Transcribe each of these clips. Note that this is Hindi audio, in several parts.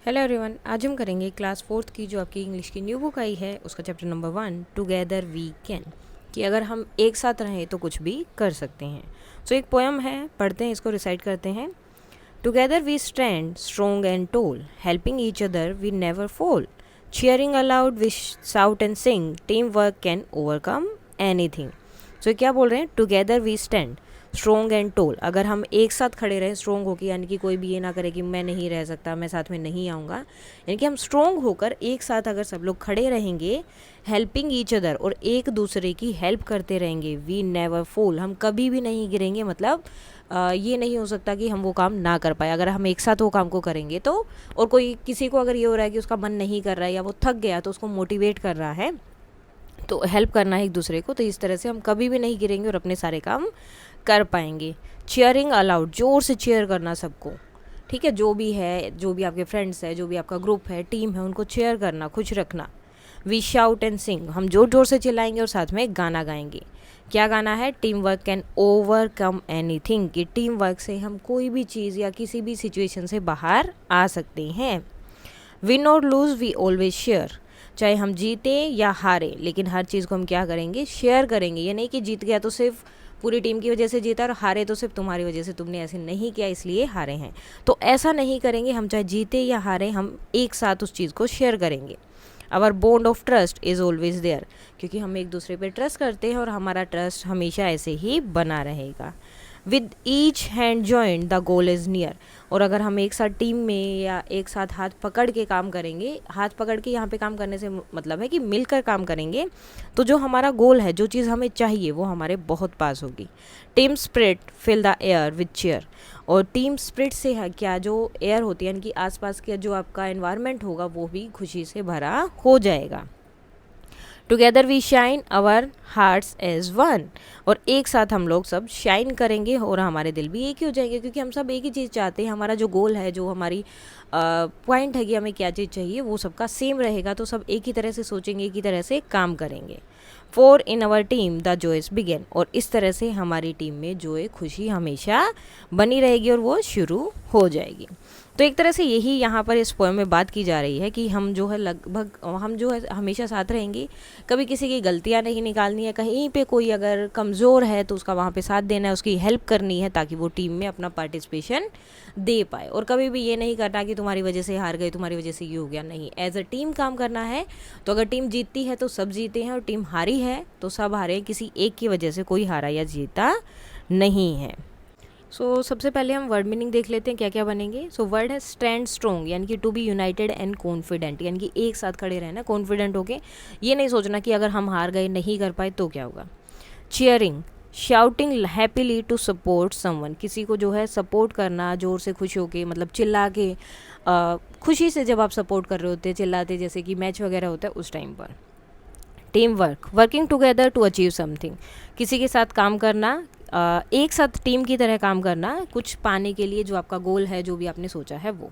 हेलो एवरीवन, आज हम करेंगे क्लास 4th की जो आपकी इंग्लिश की न्यू बुक आई है उसका chapter number 1 together we can, कि अगर हम एक साथ रहें तो कुछ भी कर सकते हैं। सो एक पोएम है, पढ़ते हैं, इसको रिसाइट करते हैं। Together we stand strong and tall, helping each other we never fall, cheering aloud we shout and sing, team work can overcome anything. So क्या बोल रहे हैं? Together we stand strong and tall, अगर हम एक साथ खड़े रहें स्ट्रोंग होकर, यानी कि कोई भी ये ना करे कि मैं नहीं रह सकता, मैं साथ में नहीं आऊँगा, यानी कि हम स्ट्रोंग होकर एक साथ अगर सब लोग खड़े रहेंगे, हेल्पिंग ईच अदर, और एक दूसरे की हेल्प करते रहेंगे, वी नेवर फॉल, हम कभी भी नहीं गिरेंगे। मतलब ये नहीं हो सकता कि हम वो काम ना कर पाए अगर हम एक साथ वो काम को करेंगे तो। और कोई किसी को अगर ये हो रहा है कि उसका मन नहीं कर रहा है या वो थक गया तो उसको मोटिवेट कर रहा है, तो हेल्प करना है एक दूसरे को, तो इस तरह से हम कभी भी नहीं गिरेंगे और अपने सारे काम कर पाएंगे। चीयरिंग अलाउड, जोर से चीयर करना सबको, ठीक है, जो भी है, जो भी आपके फ्रेंड्स है, जो भी आपका ग्रुप है, टीम है, उनको चेयर करना, खुश रखना। वी शाउट एंड सिंग, हम जोर जोर से चिल्लाएंगे और साथ में गाना गाएंगे। क्या गाना है? Team work can overcome anything, कि टीम वर्क से हम कोई भी चीज़ या किसी भी सिचुएशन से बाहर आ सकते हैं। विन और लूज वी ऑलवेज शेयर, चाहे हम जीते या हारे, लेकिन हर चीज़ को हम क्या करेंगे? शेयर करेंगे। ये नहीं कि जीत गया तो सिर्फ पूरी टीम की वजह से जीता और हारे तो सिर्फ तुम्हारी वजह से, तुमने ऐसे नहीं किया इसलिए हारे हैं, तो ऐसा नहीं करेंगे। हम चाहे जीते या हारे, हम एक साथ उस चीज़ को शेयर करेंगे। Our bond of trust is always there, क्योंकि हम एक दूसरे पे ट्रस्ट करते हैं और हमारा ट्रस्ट हमेशा ऐसे ही बना रहेगा। With each hand joint the goal is near, और अगर हम एक साथ टीम में या एक साथ हाथ पकड़ के काम करेंगे, हाथ पकड़ के यहाँ पे काम करने से मतलब है कि मिलकर काम करेंगे, तो जो हमारा गोल है, जो चीज़ हमें चाहिए, वो हमारे बहुत पास होगी। Team spirit fill the air with cheer, और टीम स्पिरिट से है क्या, जो एयर होती है, यानी कि आसपास का जो आपका एनवायरनमेंट होगा वो भी खुशी से भरा हो जाएगा। Together we shine our hearts as one, और एक साथ हम लोग सब शाइन करेंगे और हमारे दिल भी एक ही हो जाएंगे, क्योंकि हम सब एक ही चीज़ चाहते हैं। हमारा जो गोल है, जो हमारी पॉइंट है कि हमें क्या चीज़ चाहिए, वो सबका सेम रहेगा, तो सब एक ही तरह से सोचेंगे, एक ही तरह से काम करेंगे। For in our team the joys begin, और इस तरह से हमारी टीम में जो खुशी हमेशा बनी रहेगी और वो शुरू हो जाएगी। तो एक तरह से यही यहाँ पर इस पोएम में बात की जा रही है कि हम जो है लगभग हम जो है हमेशा साथ रहेंगे, कभी किसी की गलतियाँ नहीं निकालनी है, कहीं पे कोई अगर कमज़ोर है तो उसका वहाँ पे साथ देना है, उसकी हेल्प करनी है ताकि वो टीम में अपना पार्टिसिपेशन दे पाए। और कभी भी ये नहीं करना कि तुम्हारी वजह से हार गए, तुम्हारी वजह से ये हो गया, नहीं, एज अ टीम काम करना है। तो अगर टीम जीतती है तो सब जीते हैं, और टीम हारी है तो सब हारे हैं, किसी एक की वजह से कोई हारा या जीता नहीं है। सबसे पहले हम वर्ड मीनिंग देख लेते हैं क्या क्या बनेंगे। वर्ड है स्टैंड स्ट्रोंग, यानी कि to be united and confident, यानी कि एक साथ खड़े रहना, कॉन्फिडेंट होके, ये नहीं सोचना कि अगर हम हार गए, नहीं कर पाए तो क्या होगा। Cheering, shouting happily to support someone, किसी को जो है सपोर्ट करना, जोर से खुश होके, मतलब चिल्ला के, खुशी से जब आप सपोर्ट कर रहे होते हैं, चिल्लाते, जैसे कि मैच वगैरह होता है उस टाइम पर। Team work, working together to achieve something, किसी के साथ काम करना, एक साथ टीम की तरह काम करना, कुछ पाने के लिए, जो आपका गोल है, जो भी आपने सोचा है वो।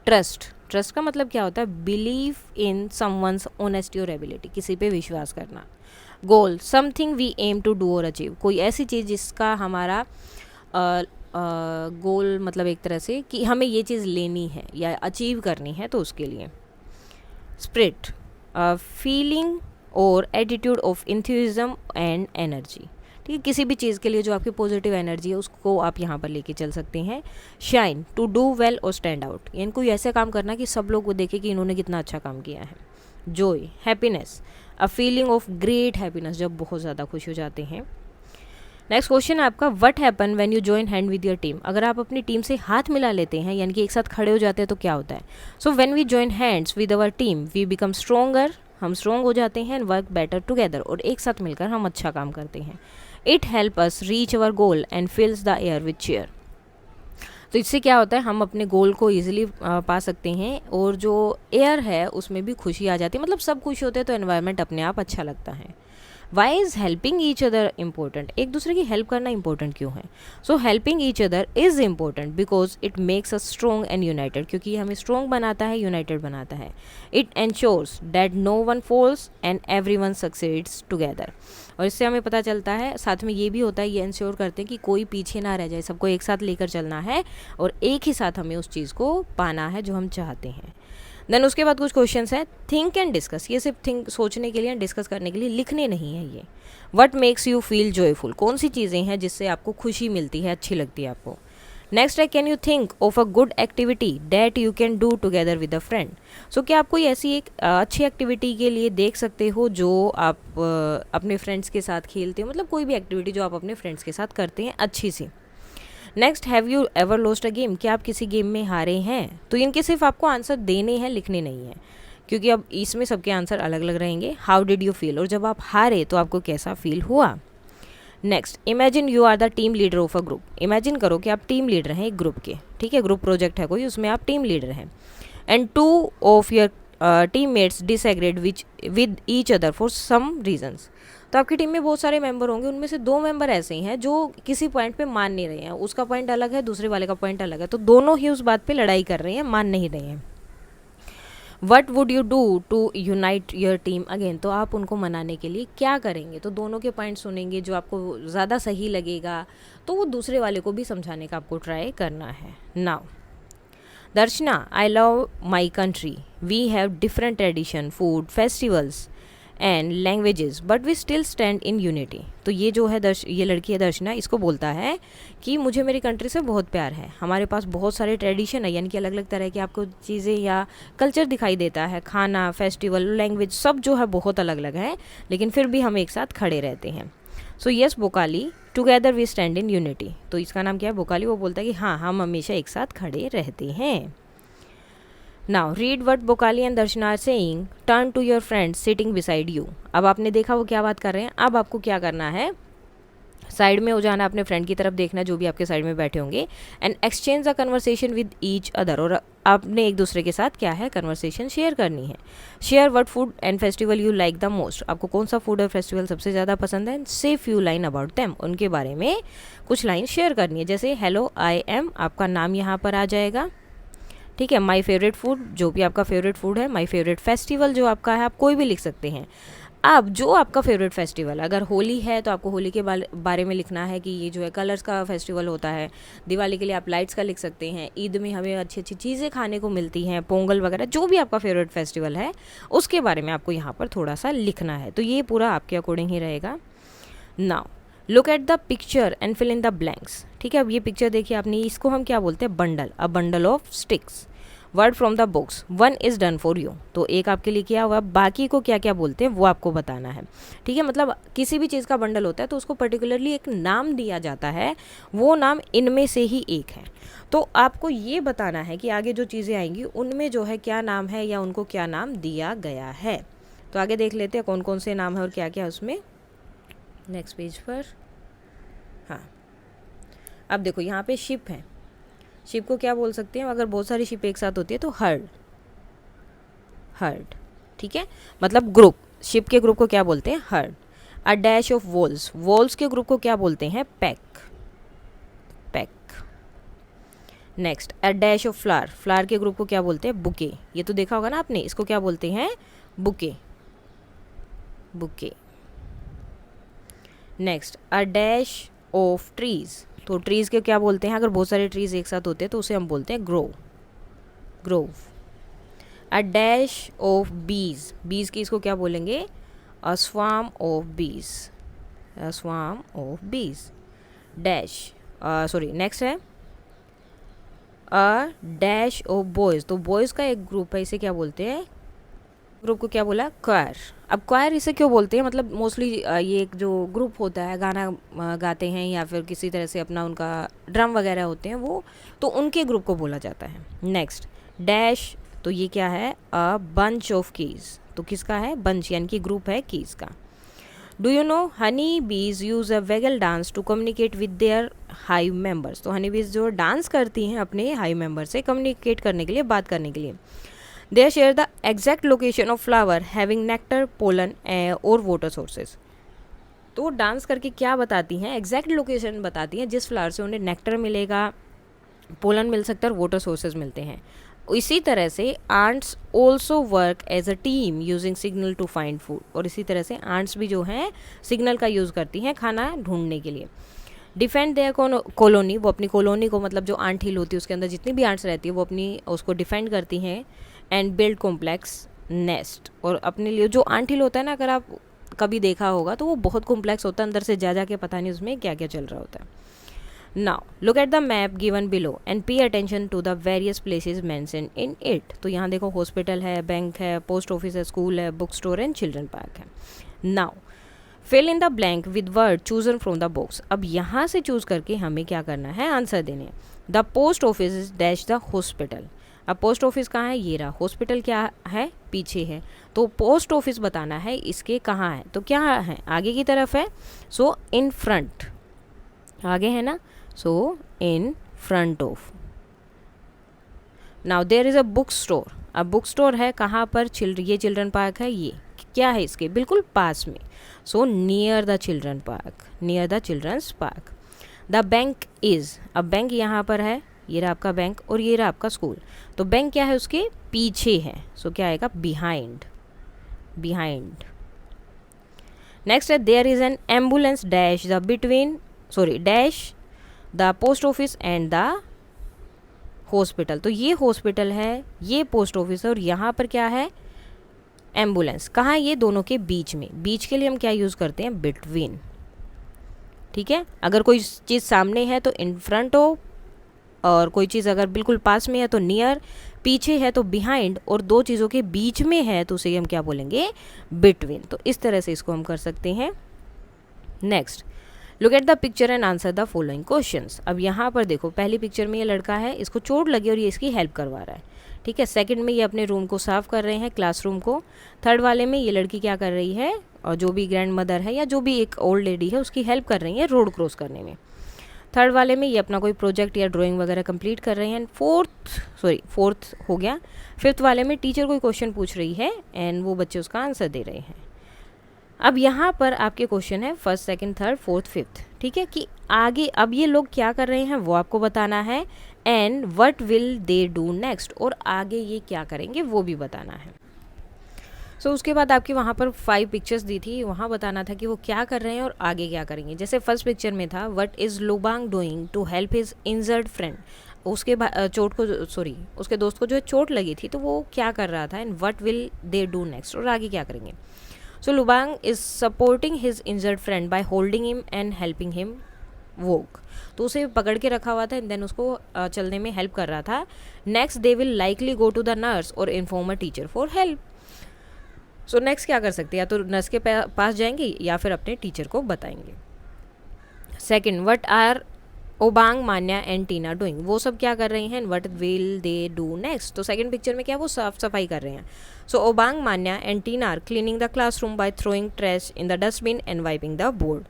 ट्रस्ट, ट्रस्ट का मतलब क्या होता है? बिलीव इन समवंस ऑनेस्टी और एबिलिटी, किसी पे विश्वास करना। Goal, something we aim to do और अचीव, कोई ऐसी चीज़ जिसका हमारा गोल मतलब एक तरह से कि हमें ये चीज़ लेनी है या अचीव करनी है, तो उसके लिए। स्पिरिट, फीलिंग और एटीट्यूड ऑफ इंथ्यूज़म एंड एनर्जी, ठीक है, किसी भी चीज़ के लिए जो आपकी पॉजिटिव एनर्जी है उसको आप यहाँ पर लेके चल सकते हैं। शाइन, टू डू वेल और स्टैंड आउट, यानी कोई ऐसा काम करना कि सब लोग वो देखें कि इन्होंने कितना अच्छा काम किया है। Joy, happiness, a feeling of great happiness, जब बहुत ज़्यादा खुश हो जाते हैं। नेक्स्ट क्वेश्चन है आपका, what happen when you join hand with your team, अगर आप अपनी टीम से हाथ मिला लेते हैं, यानी कि एक साथ खड़े हो जाते हैं, तो क्या होता है। When we join hands with our team we become stronger, हम स्ट्रॉन्ग हो जाते हैं, एंड वर्क बेटर टुगेदर, और एक साथ मिलकर हम अच्छा काम करते हैं। It help us reach our goal and फिल्स the air with chair, तो इससे क्या होता है, हम अपने गोल को ईजिली पा सकते हैं, और जो एयर है उसमें भी खुशी आ जाती है, मतलब सब खुश होते हैं तो एनवायरनमेंट अपने आप अच्छा लगता है। Why is helping each other important, एक दूसरे की हेल्प करना इंपॉर्टेंट क्यों है। Helping each other is important because it makes us strong and united, क्योंकि ये हमें स्ट्रोंग बनाता है, यूनाइटेड बनाता है। It ensures that no one falls and every one succeeds together, और इससे हमें पता चलता है, साथ में ये भी होता है, ये इंश्योर करते हैं कि कोई पीछे ना रह जाए, सबको एक साथ लेकर चलना है और एक ही साथ हमें उस चीज़ को पाना है जो हम चाहते हैं। देन उसके बाद कुछ क्वेश्चंस हैं, थिंक एंड डिस्कस, ये सिर्फ थिंक सोचने के लिए, डिस्कस करने के लिए, लिखने नहीं है ये। What makes you feel joyful, कौन सी चीज़ें हैं जिससे आपको खुशी मिलती है, अच्छी लगती है आपको। नेक्स्ट है, can you think of a good activity that you can do together with a friend. So क्या आप कोई ऐसी एक अच्छी एक्टिविटी के लिए देख सकते हो जो आप अपने फ्रेंड्स के साथ खेलते हो, मतलब कोई भी एक्टिविटी जो आप अपने फ्रेंड्स के साथ करते हैं अच्छी सी। Next, have you ever lost a game, क्या आप किसी गेम में हारे हैं। तो इनके सिर्फ आपको आंसर देने हैं, लिखने नहीं है, क्योंकि अब इसमें सबके आंसर अलग अलग रहेंगे। हाउ डिड यू फील, और जब आप हारे तो आपको कैसा फील हुआ। Next, imagine you are the team leader of a group, imagine करो कि आप टीम लीडर हैं एक ग्रुप के, ठीक है, ग्रुप प्रोजेक्ट है कोई, उसमें आप टीम लीडर हैं। And two of your teammates disagreed with each other for some reasons. तो आपकी टीम में बहुत सारे मेंबर होंगे, उनमें से 2 मेंबर ऐसे हैं जो किसी पॉइंट पे मान नहीं रहे हैं, उसका पॉइंट अलग है, दूसरे वाले का पॉइंट अलग है, तो दोनों ही उस बात पे लड़ाई कर रहे हैं, मान नहीं रहे हैं। What would you do to unite your team again, तो आप उनको मनाने के लिए क्या करेंगे। तो दोनों के पॉइंट सुनेंगे, जो आपको ज़्यादा सही लगेगा तो वो दूसरे वाले को भी समझाने का आपको ट्राई करना है। Now Darshana, I love my country, we have different tradition, food, festivals and languages but we still stand in unity. तो ये जो है ये लड़की है दर्शना, इसको बोलता है कि मुझे मेरी कंट्री से बहुत प्यार है, हमारे पास बहुत सारे ट्रेडिशन है, यानी कि अलग अलग तरह की आपको चीज़ें या कल्चर दिखाई देता है, खाना, फेस्टिवल, लैंग्वेज, सब जो है बहुत अलग अलग है, लेकिन फिर भी हम एक साथ खड़े रहते हैं। So yes Bokali, together we stand in unity. तो इसका नाम क्या है, बोकाली। वो बोलता है कि हाँ, हम हमेशा एक साथ खड़े रहते हैं। Now read what Bokali and Darshana are saying, turn to your friend sitting beside you. अब आपने देखा वो क्या बात कर रहे हैं, अब आपको क्या करना है, साइड में हो जाना, अपने फ्रेंड की तरफ देखना जो भी आपके साइड में बैठे होंगे, and exchange the conversation with each other, और आपने एक दूसरे के साथ क्या है, कन्वर्सेशन शेयर करनी है। Share what food and festival you like the most, आपको कौन सा फूड और फेस्टिवल सबसे ज़्यादा पसंद है। से फ्यू लाइन अबाउट दैम, उनके बारे में कुछ लाइन शेयर करनी है, जैसे हेलो आई एम, आपका नाम यहाँ पर आ जाएगा, ठीक है। माई फेवरेट फूड, जो भी आपका फेवरेट फूड है। माई फेवरेट फेस्टिवल, जो आपका है, आप कोई भी लिख सकते हैं। अब जो आपका फेवरेट फेस्टिवल, अगर होली है तो आपको होली के बारे में लिखना है कि ये जो है कलर्स का फेस्टिवल होता है। दिवाली के लिए आप लाइट्स का लिख सकते हैं। ईद में हमें अच्छी अच्छी चीज़ें खाने को मिलती हैं, पोंगल वगैरह, जो भी आपका फेवरेट फेस्टिवल है उसके बारे में आपको यहाँ पर थोड़ा सा लिखना है। तो ये पूरा आपके अकॉर्डिंग ही रहेगा। Now look at the picture and fill in the blanks, ठीक है। अब ये पिक्चर देखिए आपने, इसको हम क्या बोलते हैं, bundle, a bundle of sticks. Word from the books, 1 is done for you, तो एक आपके लिए किया हुआ, बाकी को क्या क्या बोलते हैं वो आपको बताना है, ठीक है। मतलब किसी भी चीज़ का बंडल होता है तो उसको पर्टिकुलरली एक नाम दिया जाता है, वो नाम इनमें से ही एक है। तो आपको ये बताना है कि आगे जो चीज़ें आएंगी उनमें जो है क्या नाम है या उनको क्या नाम दिया गया है। तो आगे देख लेते हैं कौन कौन से नाम है और क्या क्या उसमें, नेक्स्ट पेज पर। हाँ, अब देखो यहाँ पे शिप है, शिप को क्या बोल सकते हैं, अगर बहुत सारी शिप एक साथ होती है तो हर्ड, हर्ड, ठीक है, मतलब ग्रुप। शिप के ग्रुप को क्या बोलते हैं, heard. A dash of walls, walls के ग्रुप को क्या बोलते हैं, pack, pack. Next, a dash of flower, flower के ग्रुप को क्या बोलते हैं, बुके। ये तो देखा होगा ना आपने, इसको क्या बोलते हैं, bouquet, bouquet. Next, a dash of trees, तो ट्रीज़ के क्या बोलते हैं, अगर बहुत सारे ट्रीज़ एक साथ होते हैं तो उसे हम बोलते हैं Grove, Grove. A dash of बीज, बीज की इसको क्या बोलेंगे, अ स्वार्म ऑफ बीज, अ स्वार्म ऑफ बीज। डैश, सॉरी, नेक्स्ट है अ डैश ऑफ बॉयज़, तो बॉयज़ का एक ग्रुप है, इसे क्या बोलते हैं, ग्रुप को क्या बोला, क्वायर। अब क्वायर इसे क्यों बोलते हैं, मतलब मोस्टली ये एक जो ग्रुप होता है, गाना गाते हैं या फिर किसी तरह से अपना उनका ड्रम वगैरह होते हैं वो, तो उनके ग्रुप को बोला जाता है। नेक्स्ट, डैश, तो ये क्या है, अ बंच ऑफ कीज़, तो किसका है, बंच, यानी कि ग्रुप है कीज़ का। Do you know honey bees use a waggle dance to communicate with their hive members, तो हनी बीज जो डांस करती हैं अपने हाइव मेंबर से कम्युनिकेट करने के लिए, बात करने के लिए। They share the exact location of flower having nectar, pollen और water sources. तो डांस करके क्या बताती हैं, एग्जैक्ट लोकेशन बताती हैं जिस फ्लावर से उन्हें नेक्टर मिलेगा, पोलन मिल सकता है और वाटर सोर्सेज मिलते हैं। इसी तरह से ants also work as a team using signal to find food, और इसी तरह से आंट्स भी जो हैं सिग्नल का यूज़ करती हैं खाना ढूंढने के लिए। डिफेंड देयर कॉलोनी, वो अपनी कॉलोनी को, मतलब जो आंट हिल होती है उसके अंदर जितनी भी आंट्स रहती है वो अपनी उसको डिफेंड करती हैं एंड बिल्ड कॉम्प्लेक्स नेस्ट। और अपने लिए जो आंटिल होता है ना, अगर आप कभी देखा होगा तो वो बहुत कॉम्प्लेक्स होता है, अंदर से जा के पता नहीं उसमें क्या क्या चल रहा होता है। Now look at the map given below and pay attention to the various places mentioned in it। तो यहाँ देखो हॉस्पिटल है, बैंक है, पोस्ट ऑफिस है, स्कूल है, book store and children park है। Now fill in the blank with word chosen from the box। अब यहाँ से चूज करके हमें क्या करना है, आंसर देने हैं। The post office is dash the hospital। अब पोस्ट ऑफिस कहाँ है, ये रहा। हॉस्पिटल क्या है, पीछे है। तो पोस्ट ऑफिस बताना है इसके कहाँ है, तो क्या है, आगे की तरफ है। सो इन फ्रंट, आगे है ना, so in front of. Now there is a book store. अब बुक स्टोर है कहाँ पर, ये चिल्ड्रन पार्क है, ये क्या है इसके बिल्कुल पास में। So near the children park, near the children's park. The bank is, अब बैंक यहाँ पर है, ये रहा आपका बैंक और ये रहा आपका स्कूल। तो बैंक क्या है, उसके पीछे है। सो क्या आएगा, बिहाइंड, बिहाइंड। नेक्स्ट है there is an ambulance dash the between, sorry dash the post office and the hospital. तो ये हॉस्पिटल है, ये पोस्ट ऑफिस है और यहाँ पर क्या है, एम्बुलेंस। कहाँ, ये दोनों के बीच में। बीच के लिए हम क्या यूज़ करते हैं, बिटवीन। ठीक है, अगर कोई चीज़ सामने है तो इन फ्रंट हो, और कोई चीज़ अगर बिल्कुल पास में है तो नियर, पीछे है तो बिहाइंड, और दो चीज़ों के बीच में है तो उसे हम क्या बोलेंगे, बिटवीन। तो इस तरह से इसको हम कर सकते हैं। Next, look at the picture and answer the following questions. अब यहाँ पर देखो, पहली पिक्चर में ये लड़का है, इसको चोट लगी और ये इसकी हेल्प करवा रहा है। ठीक है, सेकंड में ये अपने रूम को साफ कर रहे हैं, क्लासरूम को। थर्ड वाले में ये लड़की क्या कर रही है, और जो भी ग्रैंड मदर है या जो भी एक ओल्ड लेडी है उसकी हेल्प कर रही है रोड क्रॉस करने में। थर्ड वाले में ये अपना कोई प्रोजेक्ट या ड्राइंग वगैरह कंप्लीट कर रहे हैं। फोर्थ हो गया। फिफ्थ वाले में टीचर कोई क्वेश्चन पूछ रही है एंड वो बच्चे उसका आंसर दे रहे हैं। अब यहाँ पर आपके क्वेश्चन है first, second, third, fourth, fifth. ठीक है, कि आगे अब ये लोग क्या कर रहे हैं वो आपको बताना है, and what will they do next, और आगे ये क्या करेंगे वो भी बताना है। सो उसके बाद आपके वहाँ पर 5 पिक्चर्स दी थी, वहाँ बताना था कि वो क्या कर रहे हैं और आगे क्या करेंगे। जैसे फर्स्ट पिक्चर में था, what is Lubang doing to help his injured friend. उसके उसके दोस्त को जो चोट लगी थी तो वो क्या कर रहा था, and what will they do next, और आगे क्या करेंगे। So Lubang is supporting his injured friend by holding him and helping him walk. तो उसे पकड़ के रखा हुआ था एंड देन उसको चलने में हेल्प कर रहा था। Next, they will likely go to the nurse और inform a teacher for help. So next क्या कर सकते हैं, या तो नर्स के पास जाएंगे या फिर अपने टीचर को बताएंगे। Second, what are Obang, Manya and Tina doing. वो सब क्या कर रहे हैं, what will they do next. तो सेकंड पिक्चर में क्या, वो साफ सफाई कर रहे हैं। So Obang, Manya and Tina are cleaning the classroom by throwing trash in the dustbin and wiping the board.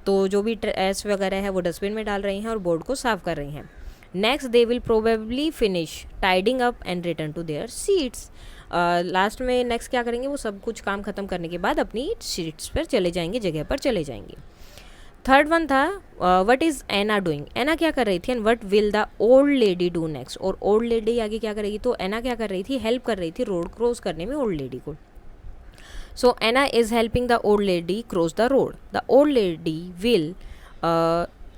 तो जो भी ट्रैश वगैरह है वो डस्टबिन में डाल रही हैं और बोर्ड को साफ कर रही हैं। Next, they will probably finish tidying up and return to their seats. Last में नेक्स्ट क्या करेंगे, वो सब कुछ काम खत्म करने के बाद अपनी सीट्स पर चले जाएंगे, जगह पर चले जाएंगे। थर्ड वन था, व्हाट इज़ एना डूइंग। एना क्या कर रही थी, and what will the old lady do next. और ओल्ड लेडी आगे क्या करेगी, तो एना क्या कर रही थी, हेल्प कर रही थी रोड क्रॉस करने में ओल्ड लेडी को। So Anna is helping the old lady cross the road. The old lady will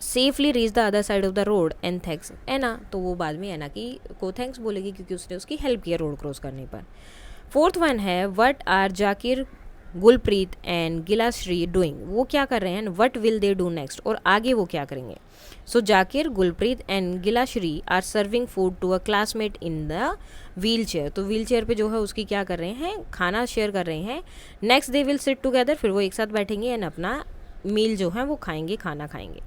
safely reach the other side of the road and thanks Anna. तो वो बाद में एना की को थैंक्स बोलेगी क्योंकि उसने उसकी हेल्प किया रोड क्रॉस करने पर। फोर्थ वन है, what are Zakir, Gulpreet and Gilashri doing. वो क्या कर रहे हैं, what will they do next, और आगे वो क्या करेंगे। So Zakir, Gulpreet and Gilashri are serving food to a classmate in the wheelchair. तो व्हील चेयर पे जो है उसकी क्या कर रहे हैं, खाना शेयर कर रहे हैं। Next, they will sit together, फिर वो एक साथ बैठेंगे एंड अपना मील जो है वो खाएंगे, खाना खाएंगे।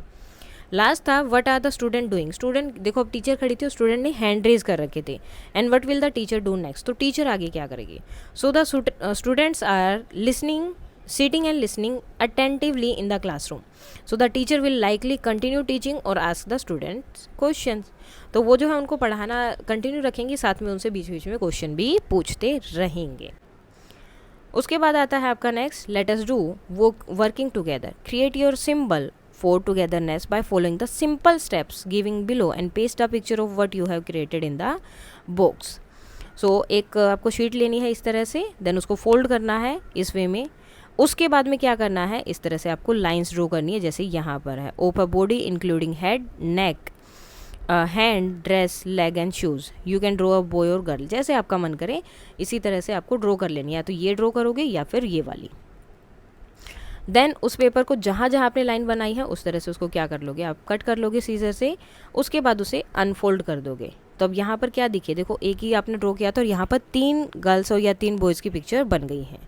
लास्ट था, what are the student doing. Student देखो, अब टीचर खड़ी थी और स्टूडेंट ने हैंड रेज कर रखे थे, and what will the teacher do next. तो टीचर आगे क्या करेगी। So the students are listening, sitting and listening attentively in the classroom. So the teacher will likely continue teaching और आस्क द स्टूडेंट्स क्वेश्चंस। तो वो जो है उनको पढ़ाना कंटिन्यू रखेंगे, साथ में उनसे बीच बीच में क्वेश्चन भी पूछते रहेंगे। उसके बाद आता है आपका next, let us do working together. Create your symbol for togetherness by following the simple steps giving below and paste a picture of what you have created in the box. So एक आपको शीट लेनी है इस तरह से, देन उसको फोल्ड करना है इस वे में। उसके बाद में क्या करना है, इस तरह से आपको लाइंस ड्रॉ करनी है जैसे यहाँ पर है। Of a body including head, neck, hand, dress, leg and shoes. You can draw a boy और गर्ल, जैसे आपका मन करे इसी तरह से आपको ड्रॉ कर लेनी है, या तो ये ड्रॉ करोगे या फिर ये वाली। देन उस पेपर को जहाँ जहाँ आपने लाइन बनाई है उस तरह से उसको क्या कर लोगे, आप कट कर लोगे सीजर से, उसके बाद उसे अनफोल्ड कर दोगे। तो अब यहाँ पर क्या दिखे, देखो एक ही आपने ड्रॉ किया था और यहाँ पर 3 गर्ल्स और या 3 बॉयज़ की पिक्चर बन गई है।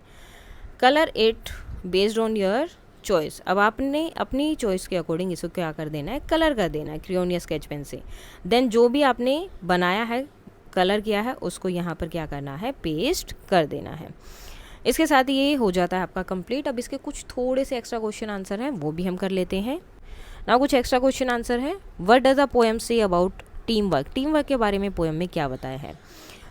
Colour it based on your choice. अब आपने अपनी चॉइस के अकॉर्डिंग इसको क्या कर देना है, कलर कर देना है क्रेयॉन या स्केच पेन से। देन जो भी आपने बनाया है, कलर किया है, उसको यहाँ पर क्या करना है, पेस्ट कर देना है। इसके साथ ये हो जाता है आपका कंप्लीट। अब इसके कुछ थोड़े से एक्स्ट्रा क्वेश्चन आंसर हैं, वो भी हम कर लेते हैं ना। कुछ एक्स्ट्रा क्वेश्चन आंसर है। What does a poem say about team work. Team work के बारे में पोएम में क्या बताया है।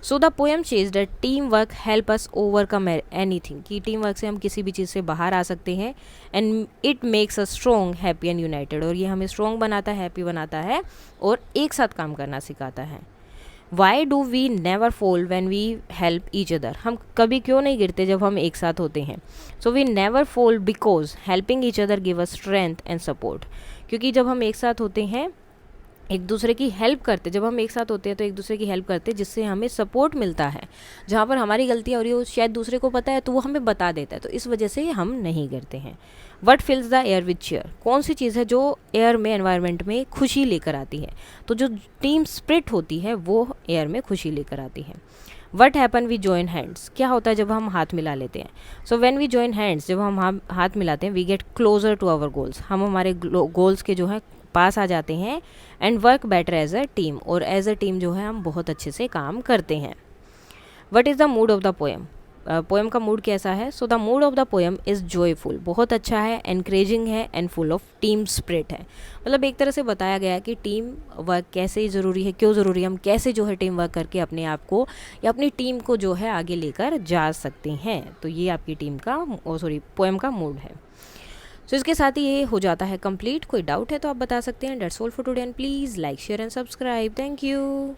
So the poem says that team work help us overcome anything, कि टीम वर्क से हम किसी भी चीज़ से बाहर आ सकते हैं। And it makes us strong, happy and United, और ये हमें स्ट्रॉन्ग बनाता है, हैप्पी बनाता है और एक साथ काम करना सिखाता है। Why do we never fall when we help each other. हम कभी क्यों नहीं गिरते जब हम एक साथ होते हैं। So we never fall because helping each other give us strength and support, क्योंकि जब हम एक साथ होते हैं, एक दूसरे की हेल्प करते, जब हम एक साथ होते हैं तो एक दूसरे की हेल्प करते, जिससे हमें सपोर्ट मिलता है। जहाँ पर हमारी गलतियाँ हो रही हो शायद दूसरे को पता है तो वो हमें बता देता है, तो इस वजह से हम नहीं करते हैं। What फिल्स the air with chair. कौन सी चीज़ है जो एयर में, एनवायरनमेंट में खुशी लेकर आती है। तो जो टीम स्पिरिट होती है वो एयर में खुशी लेकर आती है। What happen we join hands. क्या होता है जब हम हाथ मिला लेते हैं। So when we join hands, जब हम हाथ मिलाते हैं, we get closer to our goals. हम हमारे गोल्स के जो है पास आ जाते हैं। And work better as a team, और एज अ टीम जो है हम बहुत अच्छे से काम करते हैं। What is the mood of the poem. Poem का मूड कैसा है। So the mood of the poem is joyful, बहुत अच्छा है, एनकरेजिंग है and full of team spirit है। मतलब एक तरह से बताया गया है कि टीम वर्क कैसे ज़रूरी है, क्यों ज़रूरी है, हम कैसे जो है टीम वर्क करके अपने आप को या अपनी टीम को जो है आगे लेकर जा सकते हैं। तो ये आपकी टीम का पोएम का मूड है। सो इसके साथ ही ये हो जाता है कंप्लीट। कोई डाउट है तो आप बता सकते हैं। That's all for today and please like, share and subscribe. Thank you.